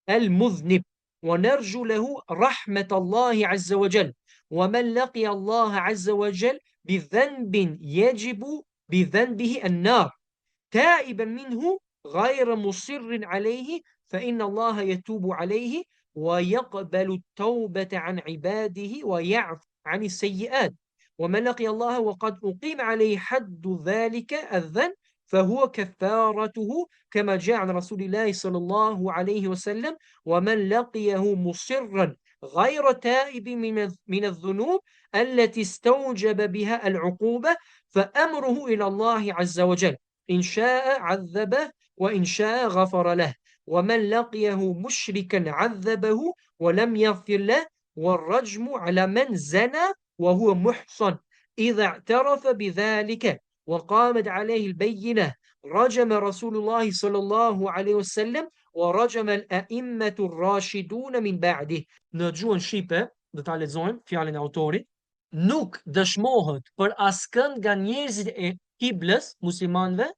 المذنب ونرجو له رحمة الله عز وجل ومن لقي الله عز وجل بذنب يجب بذنبه النار تائبا منه غير مصر عليه فإن الله يتوب عليه ويقبل التوبة عن عباده ويعفو عن السيئات ومن لقي الله وقد أقيم عليه حد ذلك الذنب فهو كفارته كما جاء عن رسول الله صلى الله عليه وسلم ومن لقيه مصرا غير تائب من الذنوب التي استوجب بها العقوبة فأمره إلى الله عز وجل إن شاء عذبه وإن شاء غفر له ومن لقيه مشركا عذبه ولم يغفر له والرجم على من زنى وهو محصن إذا اعترف بذلك وقامت عليه البينة رجم رسول الله صلى الله عليه وسلم ورجم الأئمة الراشدون من بعده. Në gjuhën shqipe, do ta lexojmë fjalën e autorit, nuk dëshmohet për askënd nga njerëzit e kiblës muslimanëve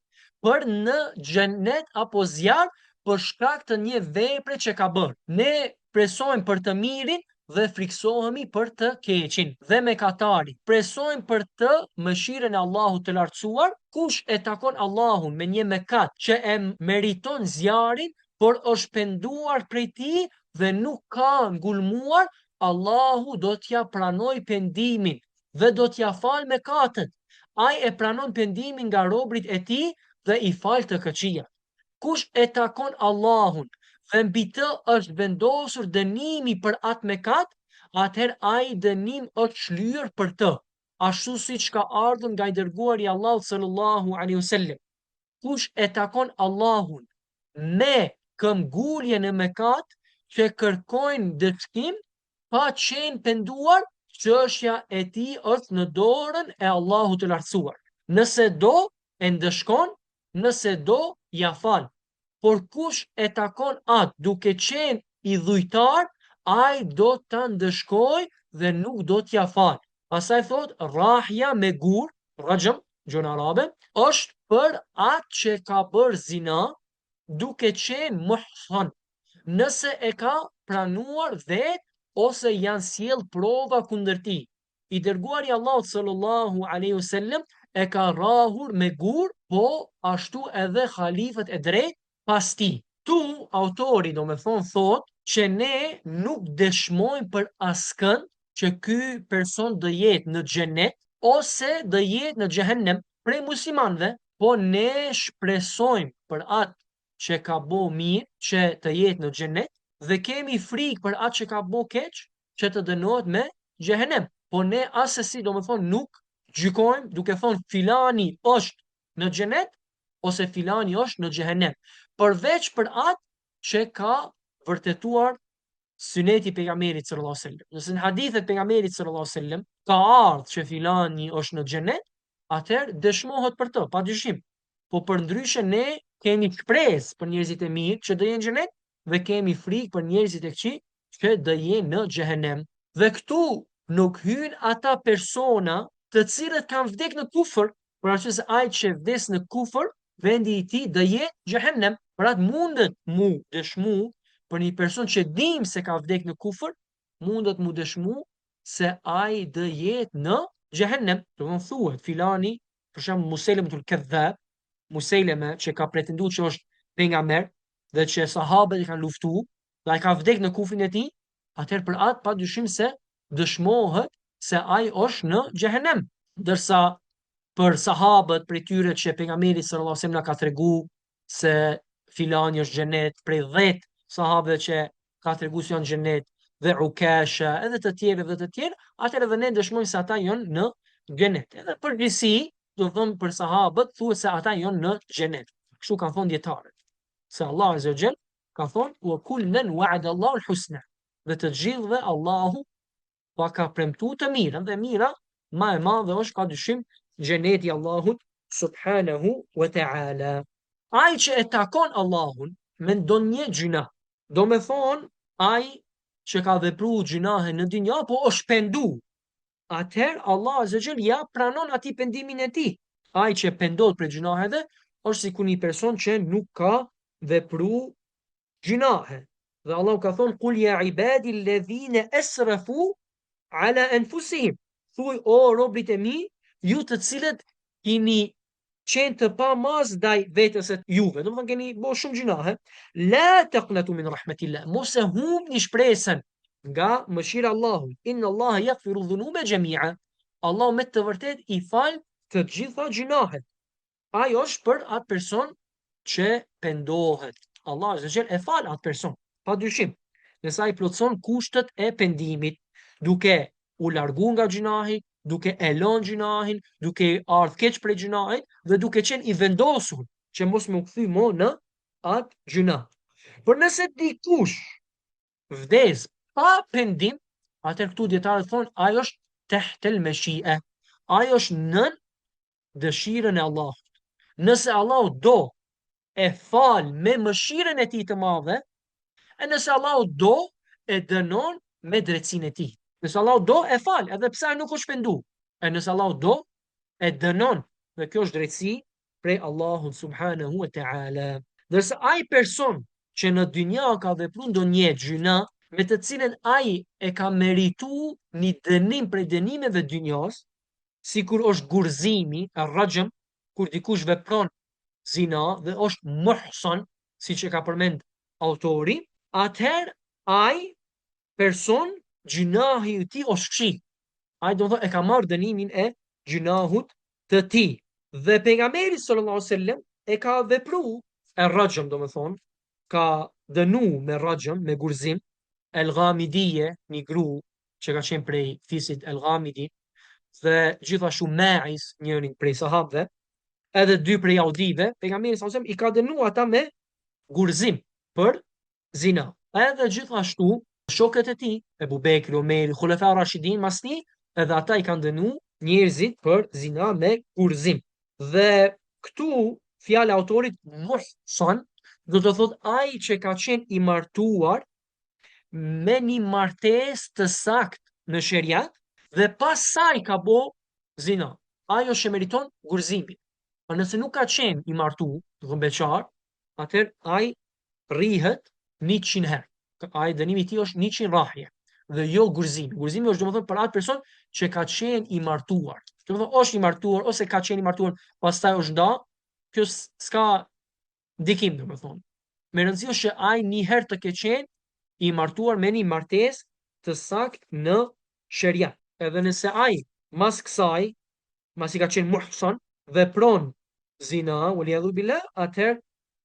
për në xhenet apo zjarr për shkak të një vepre që ka bërë. Ne presojmë për të mirin dhe friksohemi për të keqin. Dhe mëkatari presojmë për të mëshirën e Allahut të lartësuar. Kush e takon Allahun me një mëkat që e meriton zjarrin, por është penduar prej tij dhe nuk ka ngulmuar, Allahu do t'ja pranoj pendimin dhe do t'ja fal mëkatet. Ai e pranon pendimin nga robrit e tij dhe i fal të këqijat. Kush e takon Allahun dhe mbi të është vendosur dënimi për atë mëkat, atëherë ai dënim është shlyer për të, ashtu siç ka ardhur nga i dërguari i Allahut sallallahu alaihi wasallam. Kush e takon Allahun me këmbgulje në mëkat që kërkojnë dëshkim pa qenë penduar, çështja e tij është në dorën e Allahut të lartësuar. Nëse do e ndëshkon, nëse do ja fal. Por kush e takon atë duke qenë i dhujtar, ai do ta ndëshkoj dhe nuk do t'ja fal. Pastaj thot rahja me gur, rajm, gjuhën arabe, është për atë që ka bërë zina duke qenë muhsan. Nëse e ka pranuar vet ose janë sjell prova kundër tij. I dërguari Allahut sallallahu alaihi wasallam e ka rrahur me gur, po ashtu edhe halifët e drejtë pas tij. Tu autori do me thot që ne nuk dëshmojmë për askën që ky person do jetë në xhenet ose do jetë në xhehenem prej muslimanëve, po ne shpresojmë për atë që ka bo mirë që të jetë në xhenet dhe kemi frikë për atë që ka bo keq që të dënohet me xhehenem. Po ne asesi do me thonë nuk gjykojmë duke thonë filani është në xhenet ose filani është në xhehenem, përveç për atë që ka vërtetuar syneti pejgamberit sallallahu alaihi wasallam. Nëse në hadithet pejgamberit sallallahu alaihi wasallam ka ardhur që filani është në xhenet, atëherë dëshmohet për të, padyshim. Po përndryshe ne kemi shpresë për njerëzit e mirë që do jenë në xhenet dhe kemi frikë për njerëzit e këqij që do jenë në xhehenem. Dhe këtu nuk hyn ata persona të cilët kanë vdekur në kufër, por ashtu se ai që vdes në kufër, vendi i tij do jetë xhehenem. Pra mundet mu dëshmu për një person që dim se ka vdekur në kufër, mundet mu dëshmu se ai dë jetë në xhehenem. Do të thuhet filani, për shembull Musailemetul Kadhab, Musaileme që ka pretenduar që është pejgamber dhe që sahabët i kanë luftuar dhe ai ka vdekur në kufrin e tij, atëherë për atë padyshim se dëshmohet se ai është në xhehenem. Ndërsa për sahabët prej tyre që pejgamberi sallallahu alajhi wasallam na ka tregu se filani është xhenet, prej 10 sahabëve që ka tregu se janë xhenet, dhe Ukasha edhe të tjerë, atëherë edhe ne dëshmojmë se ata janë në xhenet. Edhe përgjithësi, do të thonë për sahabët thuhet se ata janë në xhenet. Kështu kanë thonë dietarët. Se Allah azza wa jall ka thonë wa kullan wa'ada Allahu al-husna. Dhe të gjithëve Allahu pa ka premtu të mirën, dhe mira ma e madhe është ka dyshim xheneti Allahut subhanahu wa ta'ala. Ai që e takon Allahun me ndonjë gjuna, do me thonë ai që ka vepruar gjunahe në dynja, po është pendu, atëherë Allah azza wa jall ja pranon atij pendimin e tij. Ai që pendohet për gjunaheve është sikur një person që nuk ka vepruar gjunahe. Dhe Allah ka thonë kul ya ibadi alladhina asrafu ala anfusihim. Thuaj o robrit e mi, ju të cilët keni qenë të pa mas ndaj vetes së juve, do të thonë keni bërë shumë gjunahe, la taqnatu min rahmatillah, mos e humbni shpresën nga mëshira e Allahut. Inna Allaha yaghfiru dhunuba jami'a. Allahu me të vërtet i fal të gjitha gjunahet. Ai është për atë person që pendohet. Allah azza wa jall e fal atë person, padyshim, nëse ai plotson kushtet e pendimit, duke u largu nga gjunahi, duke e lënë gjunahin, duke ardhur keq prej gjunahit dhe duke qenë i vendosur që mos më u kthy më në atë gjuna. Por nëse dikush vdes pa pendim, atëherë këtu dietarët thonë ai është tahtel mashia. Ai është nën dëshirën e Allahut. Nëse Allahu do e fal me mëshirën e tij të madhe, e nëse Allahu do e dënon me drejtsinë e tij. Nëse Allahu do e fal, edhe pse ai nuk është pendu. E nëse Allahu do e dënon, dhe kjo është drejtësi prej Allahut subhanahu wa ta'ala. Ndërsa ai person që në dynja ka vepruar ndonjë gjuna me të cilën ai e ka merituar një dënim prej dënimeve të dynjas, sikur është gurzimi, rrajm, kur dikush vepron zina dhe është muhsan, siç e ka përmend autori, atëherë ai person gjunahi i tij është fshih. Ai do të thotë e ka marrë dënimin e gjunahut të tij. Dhe pejgamberi sallallahu alaihi wasallam e ka vepruar e rrajm, do të thonë, ka dënu me rrajm, me gurzim, El Ghamidije, një gru që ka qenë prej fisit El Ghamidi, dhe gjithashtu Ma'is, njërin prej sahabëve, edhe 2 prej audive, pejgamberi sallallahu alaihi wasallam i ka dënu ata me gurzim për zina. Edhe gjithashtu shokët e tij, Ebu Bekri, Omeri, Khulafa Rashidin, mas tij, edhe ata i kanë dënu njerëzit për zina me gurzim. Dhe këtu fjala e autorit muhsan do të thotë ai që ka qenë i martuar me një martesë të saktë në sheriat dhe pas saj ka bo zina. Ajo që meriton gurzimin. Por nëse nuk ka qenë i martuar, do të beqar, atëherë ai rrihet 100 herë. Ai dënimi i tij është 100 rrahje dhe jo gurzimi. Gurzimi është domethënë për atë person që ka qenë i martuar. Domethënë është i martuar ose ka qenë i martuar, pastaj është nda, kjo s'ka ndikim domethënë. Me rëndësi është që ai një herë të ke qenë i martuar me një martesë të saktë në sheria. Edhe nëse ai mas kësaj, mas i ka qenë muhsan, vepron zina, waliyadhu billah, atëherë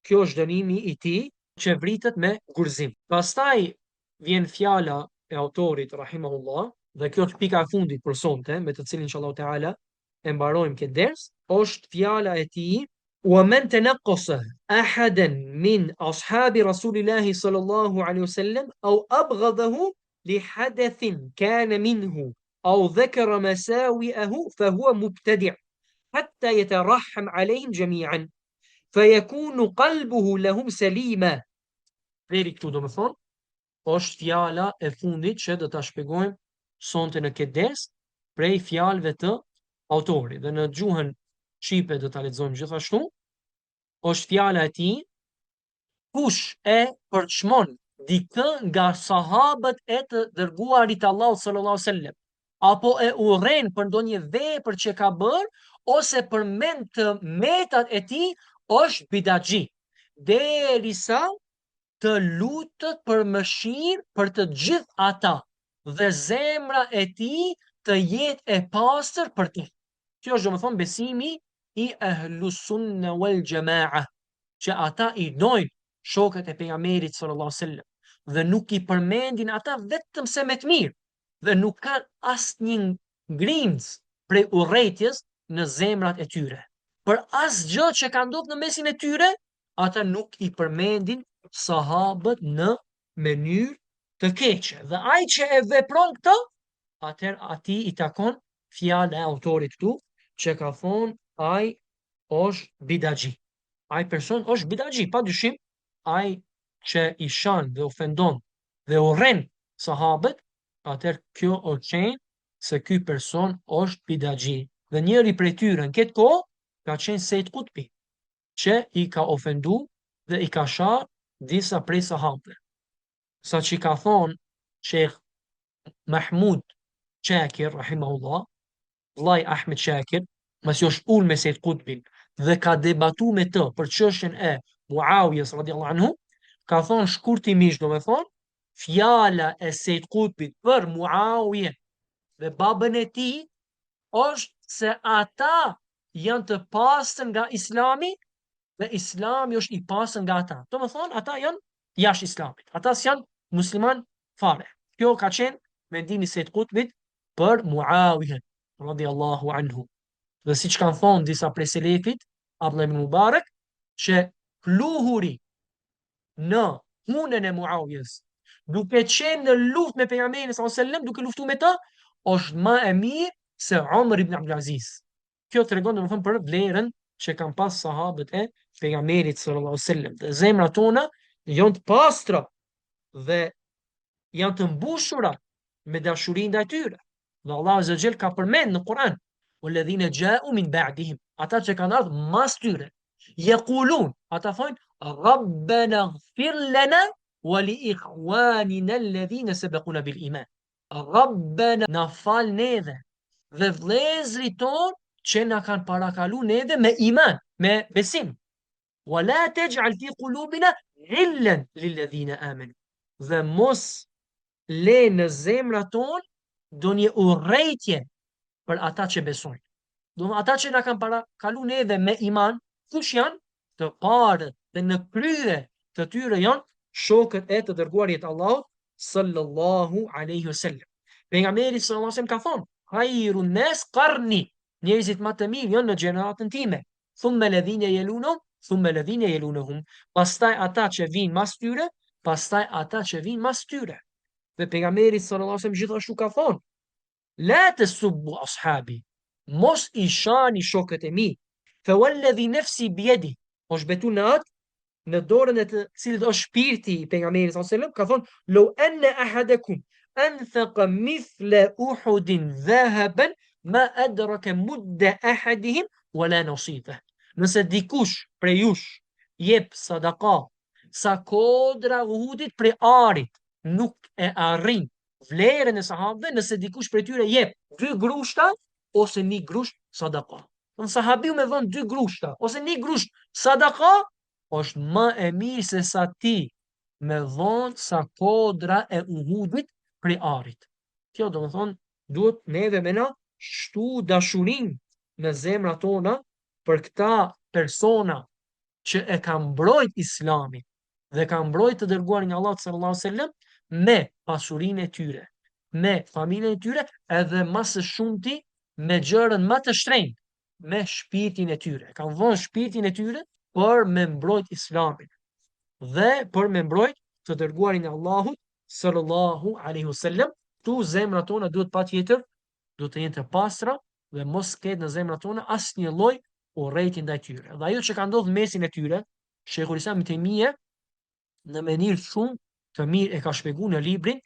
kjo është dënimi i tij që vritet me gurzim. Pastaj vjen fjala e autorit rahimahullah, dhe kjo është pika e fundit për sonte, me të cilin inshallah taala e mbarojmë këtë ders, është fjala e tij ومن تنقص أحدا من أصحاب رسول الله صلى الله عليه وسلم أو أبغضه لحدث كان منه أو ذكر مساوئه فهو مبتدع حتى يترحم عليهم جميعا فيكون قلبه لهم سليما. Deri këtu do më thonë, është fjala e fundit që do ta shpjegojmë sonte në këtë ders prej fjalëve të autorit. Dhe në gjuhën shqipe do ta lexojmë gjithashtu. Është fjala e tij, kush e përçmon dikë nga sahabët e të dërguarit Allahu sallallahu alaihi wasallam, apo e urren për ndonjë vepër që ka bërë, ose përmend të metat e tij, është bidaxhi, derisa të lutët për mëshirë për të gjithë ata dhe zemra e tij të jetë e pastër për të. Kjo është domethënë besimi i ahlus sunne wal jamaa, që ata i dojnë shokët e pejgamberit sallallahu alaihi wasallam dhe nuk i përmendin ata vetëm se me të mirë dhe nuk kanë asnjë ngrimc prej urrëties në zemrat e tyre. Për asgjë që ka ndodhur në mesin e tyre, ata nuk i përmendin sahabët në mënyrë të keqe. Dhe ai që e vepron këtë, atëherë atij i takon fjala e autorit këtu, që ka thonë ai është bidaxhi. Ai person është bidaxhi, padyshim, ai që i shan dhe ofendon dhe urren sahabët, atëherë kjo është qenë se ky person është bidaxhi. Dhe njëri prej tyre në këtë kohë ka qenë Sejt Kutbi, që i ka ofendu dhe i ka sharë disa prej sahabëve. Sa që ka thonë Sheikh Mahmud Shakir, rahimahullah, vllai Ahmed Shakir, mos është ulë me Sejt Kutbin dhe ka debatu me të për çështjen e Muawiyes radhiyallahu anhu, ka thonë shkurtimisht, domethënë, fjala e Sejt Kutbit për Muawiye dhe babën e tij është se ata janë të pastër nga Islami dhe Islami është i pastër nga ata. Domethënë, ata janë jashtë Islamit. Ata s'janë musliman fare. Kjo ka qenë mendimi i Sejt Kutbit për Muawiye radhiyallahu anhu. Dhe siç kanë thonë disa prej selefit, Abdullah ibn Mubarak, që pluhuri në punën e Muawiyes, duke qenë në luftë me pejgamberin sallallahu alajhi wasallam, duke luftuar me të, është më e mirë se Umar ibn Abdul Aziz. Kjo tregon domethënë për vlerën që kanë pas sahabët e pejgamberit sallallahu alajhi wasallam. Dhe zemrat tona janë të pastra dhe janë të mbushura me dashuri ndaj tyre. Dhe Allahu azza xhel ka përmend në Kur'an: "Walladhina ja'u min ba'dihim", ata që kanë ardhur mas tyre, yaqulun, ata thonë: "Rabbana ighfir lana wa li ikhwanina alladhina sabaquna bil iman." Rabbana, na fal neve dhe vëllezërit tonë që na kanë parakalu neve me iman, me besim. Wa la taj'al fi qulubina ghillan lilladhina amanu. Dhe mos le në zemrat tonë ndonjë urrëtie për ata që besojnë. Do ata që na kanë parakalu neve me iman, kush janë? Të parët dhe në krye të tyre janë shokët e të dërguarit Allahut sallallahu alaihi wasallam. Pejgamberi sallallahu alaihi wasallam ka thonë: "Khairun nas qarni", njerëzit më të mirë janë në gjeneratën time. Thumma alladhina yalunhum, thumma alladhina yalunhum, pastaj ata që vinë mas tyre, pastaj ata që vinë mas tyre. Dhe pejgamberi sallallahu alaihi wasallam gjithashtu ka thonë: "La tasubbu ashabi", mos i shani shokët e mi. Fa walladhi nafsi biyadi, është betu në atë në dorën e të cilët është shpirti i pejgamberit sallallahu alaihi wasallam, ka thonë: "Law anna ahadakum anfaqa mithla Uhudin dhahaban ma adraka mudda ahadihim wala nasifa." Nëse dikush prej jush jep sadaka sa kodra Uhudit prej arit, nuk e arrin vlerën e sahabëve nëse dikush prej tyre jep 2 grushta ose 1 grusht sadaka. Në sahabiu me dhënë 2 grushta ose 1 grusht sadaka është më e mirë se sa ti me dhënë sa kodra e Uhudit prej arit. Kjo do të thonë duhet neve me na shtu dashurin në zemrat tona për këta persona që e kanë mbrojt Islamin dhe kanë mbrojt të dërguarin Allah sallallahu alaihi wasallam me pasurinë e tyre, me familjen e tyre, edhe më së shumti me gjërën më të shtrenjtë, me shpirtin e tyre. Kanë vënë shpirtin e tyre për me mbrojt Islamin dhe për me mbrojt të dërguarin e Allahut sallallahu alaihi wasallam. Tu zemrat tona duhet patjetër duhet të jenë të pastra dhe mos ketë në zemrat tona asnjë lloj urrëtie ndaj tyre. Dhe ajo që ka ndodhur mesin e tyre, Sheikhul Islam Ibn Taymija në mënyrë shumë të mirë e ka shpjeguar në librin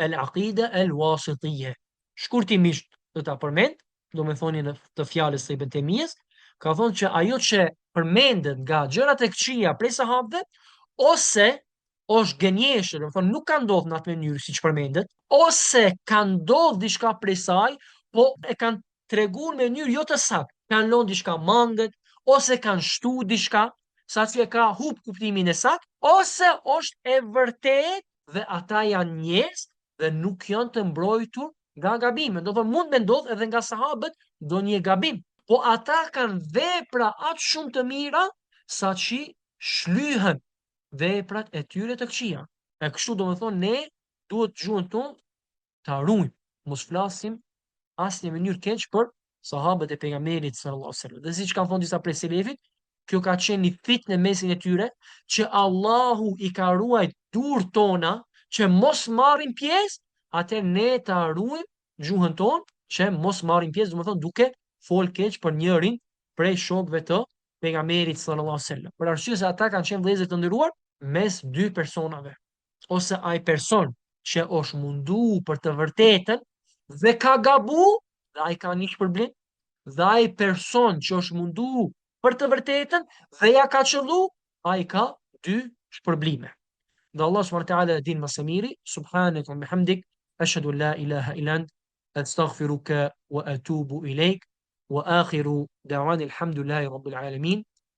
Al-Aqida Al-Wasitiyya. Shkurtimisht do ta përmend, domethënie në të fjalës së Ibn Taymijës, ka thonë që ajo që përmendet nga gjërat e këqija prej sahabëve ose është gënjeshtër, do të thonë nuk ka ndodhur në atë mënyrë siç përmendet, ose ka ndodhur diçka prej saj, po e kanë treguar në mënyrë jo të saktë. Kanë lënë diçka mangët, ose kanë shtu diçka, saçi e ka hub kuptimin e saktë, ose është e vërtet dhe ata janë njerëz dhe nuk janë të mbrojtur nga gabime. Do të thonë mund të ndodhë edhe nga sahabët ndonjë gabim, po ata kanë vepra aq shumë të mira saçi shlyhen veprat e tyre të këqija. E kështu do me thonë ne duhet gjuhën tonë ta ruajmë, mos flasim asnjë mënyrë keq për sahabët e pejgamberit sallallahu alaihi wasallam. Dhe siç kanë thonë disa prej selefit, kjo ka qenë një fitnë në mesin e tyre që Allahu i ka ruajt durët tona që mos marrin pjesë, atë ne ta ruajmë gjuhën tonë që mos marrin pjesë, do të thonë duke fol keq për njërin prej shokëve të pejgamberit sallallahu alaihi wasallam. Për arsye se ata kanë qenë vëllezër të nderuar mes dy personave, ose ai person që është mundu për të vërtetën dhe ka gabu, dhe ai ka një shpërblim, dhe ai person që është mundu për të vërtetën dhe ja ka qëllu, ai ka dy shpërblime. Dhe Allah subhanahu wa taala din më së miri. Subhanaka wa bihamdik, ashhadu an la ilaha illa ant, astaghfiruka wa atubu ilaik, wa akhiru da'wana alhamdulillahi rabbil alamin.